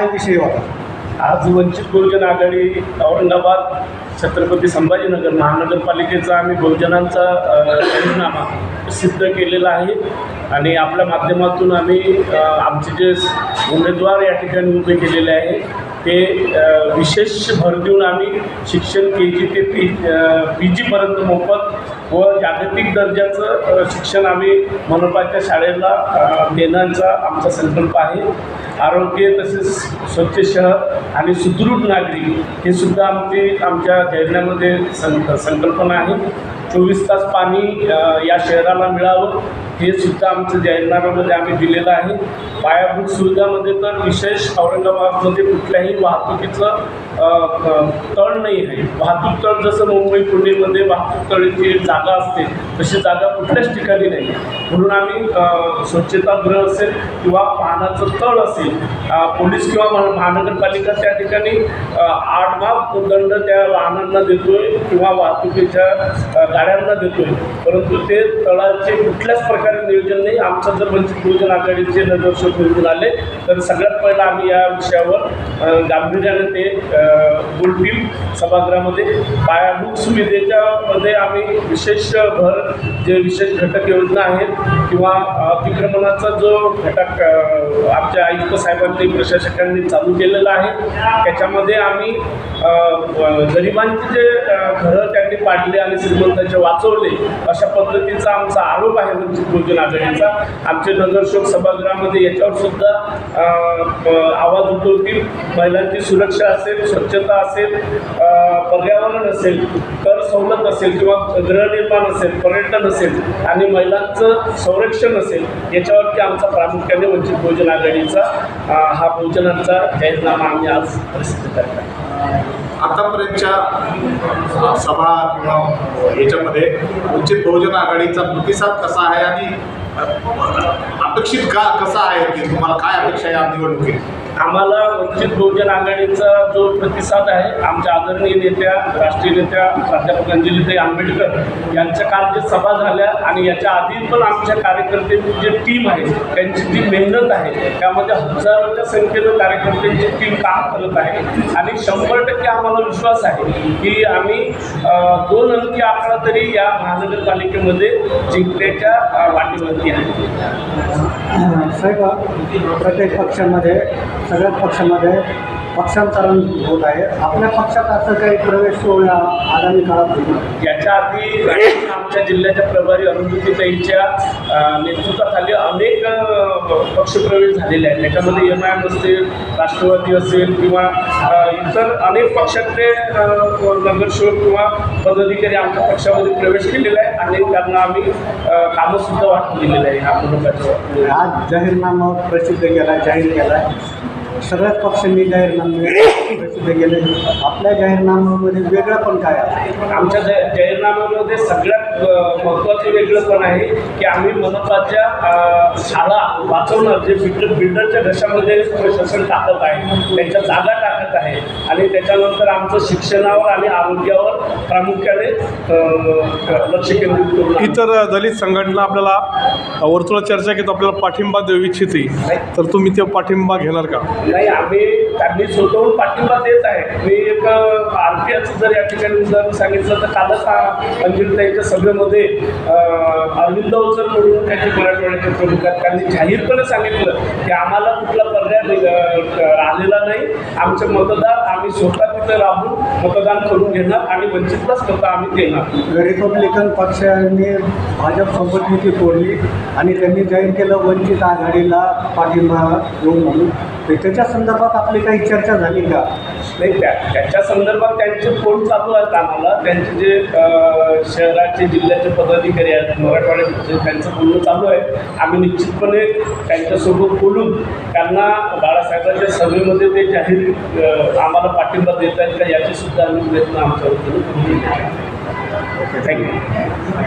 काय विषय होता? आज वंचित बहुजन आघाडी औरंगाबाद छत्रपती संभाजीनगर महानगरपालिकेचा आम्ही बहुजनांचा जाहीरनामा सिद्ध केलेला आहे आणि आपल्या माध्यमातून आम्ही आमचे जे उमेदवार या ठिकाणी उभे केलेले आहे ते विशेष भर देऊन आम्ही शिक्षण KG ते PGपर्यंत मोफत व जागतिक दर्जाचं शिक्षण आम्ही मनपाच्या शाळेला देण्याचा आमचा संकल्प आहे. आरोग्य तसेच स्वच्छ शहर आणि सुदृढ नागरिक हे सुद्धा आमच्या जाहीरनाम्यामध्ये संकल्पना आहे. 24 तास पाणी या शहराला मिळावं हे सुद्धा आमचं जाहीरनाम्यामध्ये आम्ही दिलेलं आहे. पायाभूत सुविधामध्ये तर विशेष औरंगाबादमध्ये कुठल्याही वाहतुकीचं तळ नाही आहे. वाहतूक तळ जसं मुंबई पुणेमध्ये वाहतूक तळीची जागा असते तशी जागा कुठल्याच ठिकाणी नाही. म्हणून आम्ही स्वच्छतागृह असेल किंवा वाहनाचं तळ असेल पोलीस किंवा महानगरपालिका त्या ठिकाणी आडमाप दंड त्या वाहनांना देतोय किंवा वाहतुकीच्या गाड्यांना देतोय, परंतु ते तळाचे कुठल्याच प्रकारे नियोजन नाही. आमचं जर वंचित बहुजन आघाडीचे नगरसेवक निवडून आले तर सगळ्यात पहिला आम्ही या विषयावर गांभीर्याने ते बोलतील सभागृहामध्ये. पायाभूत सुविधेच्यामध्ये आम्ही विशेष भर जे विशेष घटक योजना आहेत किंवा अतिक्रमणाचा जो घटक आमच्या आयुक्त साहेबांनी प्रशासकांनी चालू केलेला आहे त्याच्यामध्ये आम्ही गरिबांचे जे घरं त्यांनी पाडले आणि श्रीमंतांचे वाचवले अशा पद्धतीचा आमचा आरोप आहे वंचित बहुजन आघाडीचा. आमचे नगरसेवक सभागृहामध्ये याच्यावर सुद्धा आवाज उठवतील. महिलांची सुरक्षा असेल, स्वच्छता असेल, पर्यावरण असेल, कर सवलत असेल किंवा गृहनिर्माण असेल, पर्यटन असेल आणि महिलांचं संरक्षण असेल याच्यावरती आमचा प्रामुख्याने वंचित बहुजन आघाडीचा हा बहुजनांचा जाहीरनामा आम्ही आज प्रसिद्ध करत आहे. आतापर्यंतच्या सभा किंवा याच्यामध्ये वंचित बहुजन आघाडीचा प्रतिसाद कसा आहे आणि अपेक्षित कसा आहे की तुम्हाला काय अपेक्षा आहे या निवडणुकीत? आम्हाला वंचित बहुजन आघाडीचा जो प्रतिसाद आहे आमच्या आदरणीय नेत्या राष्ट्रीय नेत्या प्राध्यापक अंजलीताई आंबेडकर यांच्या काल जे सभा झाल्या आणि याच्या आधी पण आमच्या कार्यकर्त्यांची जी टीम आहे त्यांची जी मेहनत आहे त्यामध्ये हजारोच्या संख्येनं कार्यकर्त्यांची टीम काम करत आहे आणि 100% आम्हाला विश्वास आहे की आम्ही 2 अंकी आकडा तरी या महानगरपालिकेमध्ये जिंकण्याच्या वाटेवरती आहे. साहेब, प्रत्येक पक्षामध्ये सगळ्याच पक्षामध्ये पक्षांतरण होत आहे. आपल्या पक्षात असं काही प्रवेश सोहळा आगामी काळात होईल? याच्या आधी आमच्या जिल्ह्याच्या प्रभारी अरुंधतीताईंच्या नेतृत्वाखाली अनेक पक्षप्रवेश झालेले आहेत. त्याच्यामध्ये MIM असेल, राष्ट्रवादी असेल किंवा इतर अनेक पक्षातले नगरसेवक किंवा पदाधिकारी आमच्या पक्षामध्ये प्रवेश केलेला आहे आणि त्यांना आम्ही कामंसुद्धा वाटून दिलेलं आहे. आपण आज जाहीरनामा प्रसिद्ध केला, जाहीर केला आहे. सगळ्याच पक्षांनी जाहीरनामे प्रसिद्ध केले. आपल्या जाहीरनाम्यामध्ये वेगळं पण काय आहे? आमच्या जाहीरनाम्यामध्ये सगळ्यात महत्त्वाचं वेगळं पण आहे की आम्ही मनपाच्या शाळा वाचवणार जे बिल्डरच्या घशामध्ये प्रशासन टाकत आहे त्यांच्या जागा टाकत आहे आणि त्याच्यानंतर आमचं शिक्षणावर आणि आरोग्यावर प्रामुख्याने लक्ष केंद्रित करून इतर दलित संघटना आपल्याला वर्तुळात चर्चा घेतो आपल्याला पाठिंबा देऊ इच्छिते तर तुम्ही ते पाठिंबा घेणार का? नाही, त्यांनी स्वतःहून पाठिंबा देत आहे. मी एक RPIचं जर या ठिकाणी उदाहरण सांगितलं तर कालच अंजलीताईच्या सभेमध्ये अरविंद अवचर म्हणून त्यांचे मराठवाड्याचे प्रमुख आहेत. त्यांनी जाहीरपणे सांगितलं की आम्हाला कुठला पर्याय राहिलेला नाही. आमचे मतदार आम्ही स्वतः तिथं राहून मतदान करून घेणार आणि वंचितलाच मतं आम्ही देणार. रिपब्लिकन पक्षाने भाजपसोबत युती तोडली आणि त्यांनी जाहीर केलं वंचित आघाडीला पाठिंबा देऊ म्हणून. त्याच्या संदर्भात आपली काही चर्चा झाली का? नाही, त्याच्या संदर्भात त्यांचे फोन चालू आहेत. आम्हाला त्यांचे जे शहराचे जिल्ह्याचे पदाधिकारी आहेत मराठवाड्याचे त्यांचं बोलणं चालू आहे. आम्ही निश्चितपणे त्यांच्यासोबत बोलून त्यांना बाळासाहेबांच्या सभेमध्ये ते जाहीर आम्हाला पाठिंबा देत आहेत का याचे सुद्धा आम्ही प्रयत्न आमच्या वतीने करू. थँक्यू.